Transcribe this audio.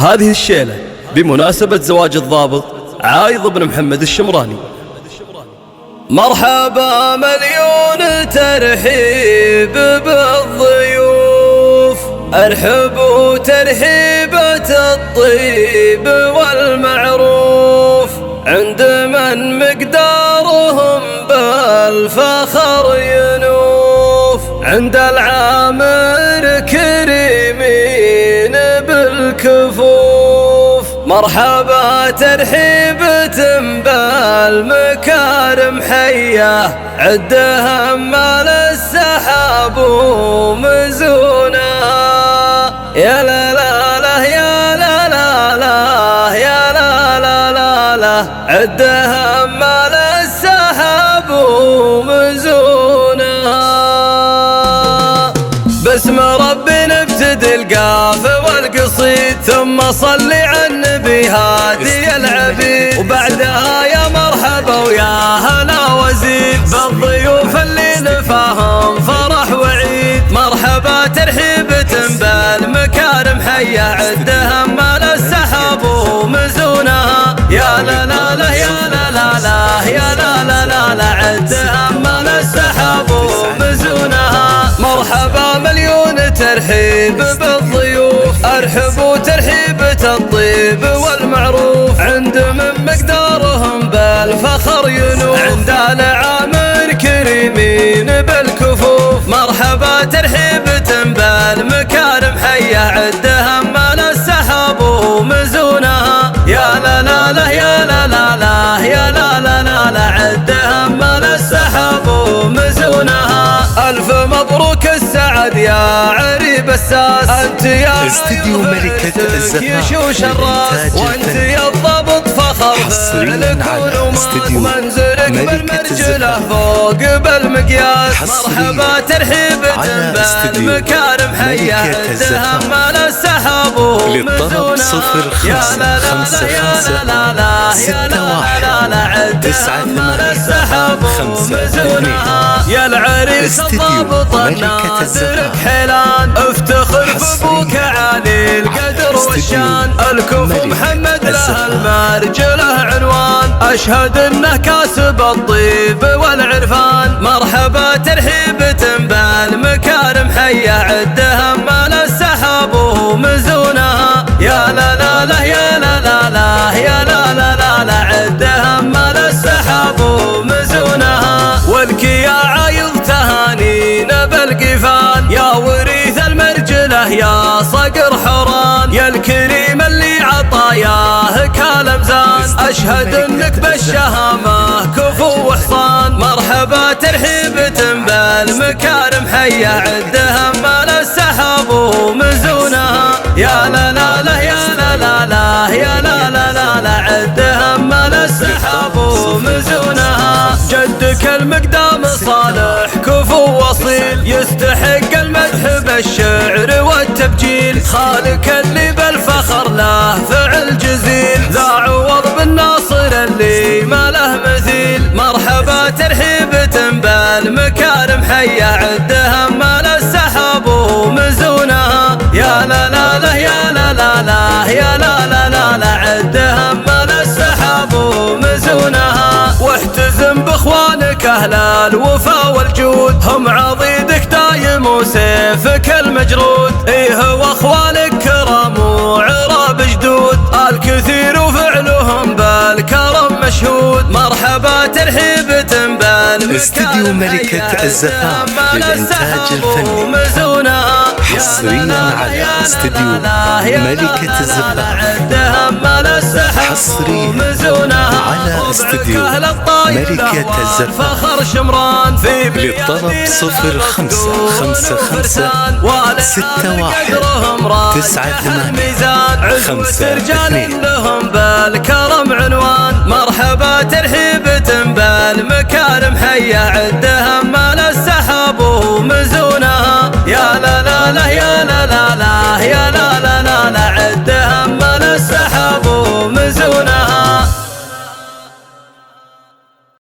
هذه الشيلة بمناسبة زواج الضابط عايض بن محمد الشمراني. مرحبا مليون ترحيب بالضيوف، ارحبوا ترحيبة الطيب والمعروف، عند من مقدارهم بالفخر ينوف، عند العامر كريمين بالكفوف. مرحبا ترحيبة بالمكارم حية، عدها مال السحاب ومزونها، يا لا لا لا يا لا لا لا يا لا لا لا لا، عدها مال السحاب ومزونها. باسم ربي نبتدي القافي والقصيد، ثم صلي على النبي هادي العبيد، وبعدها يا مرحبا ويا هلا وزيد بالضيوف اللي نفاهم فرح وعيد. مرحبا ترحيبة بالمكارم حية، عدها مال السحاب ومزونها، يا لا لا لا يا لا لا لا يا لا لا لا لا، عدها مال السحاب ومزونها. مرحبا مليون ترحيب بالضيوف، ارحبوا ترحيبة الطيب والمعروف، عند من مقدارهم بالفخر ينوف، عند العامر كريمين بالكفوف. مرحبا ترحيبة بالمكارم حية، عدها مال السحاب ومزونها، يا لا لا لا يا لا لا لا يا لا لا لا لا، عدها مال السحاب ومزونها. ألف مبروك السعد يا عريب الساس، أنت يا استديو ملكة الزفاف للإنتاج، وأنت يا الضبط فخر فعلك ونومان، ومنزلك بالمرجلة فوق بالمقياس. مرحبا ترحيبة بالمكارم حية، عدها مال السحاب ومزونها، يا لا لا لا يا لا لا لا يا لا لا لا، عدها مال السحاب ومزونها. يا العريس الضابط الناظر حيلان، افتخر بابوك عالي القدر والشان، الكفو محمد له المرجله عنوان، اشهد انه كاسب الطيب والعرفان. مرحبا ترحيبة بالمكارم حية، عدها مال السحاب ومزونها، يا لا لا لا يا لا لا لا يا لا لا لا لا، عدها مال السحاب ومزونها. ولك يا عايض تهانينا بالقفال، يا وريث المرجله يا صقر حوران، يا الكريم اللي عطاياه كالمزان، اشهد انك بالشهامه كفو وحصان. مرحبا ترحيبة بالمكارم حية، عدها مال السحاب ومزونها، يا لا لا لا يا لا لا لا يا لا لا لا لا، عدها مال السحاب ومزونها. جدك المقدام صالح كفو وصيل، يستحق المدح بالشعر والتبجيل، خالق اللي بالفخر له فعل جزيل، ذا عوض بالناصر اللي ما له مثيل. مرحبا ترحيبة بالمكارم حية، عدها مال السحاب ومزونها، يا لا لا لا يا لا لا لا يا لا لا لا لا، عدها مال السحاب ومزونها. واحتزم باخوانك اهل الوفا والجود، هم عضيدك دايم وسيفك المجرود، ايه واخوانك كرام وعراب جدود، الكثير وفعلهم بالكرم مشهود. مرحبا ترحيبة استديو ملكة الزفاف للإنتاج الفني، حصريا على استديو ملكة الزفاف، حصريا على استديو ملكة الزفاف. فخر شمران في للطلب 0556619852. لهم بالكرم عنوان. مرحبا ترحيبة بالمكارم حية، عدها مال السحاب ومزونها، يا لا لا لا يا لا لا لا يا لا لا لا لا، عدها مال السحاب ومزونها.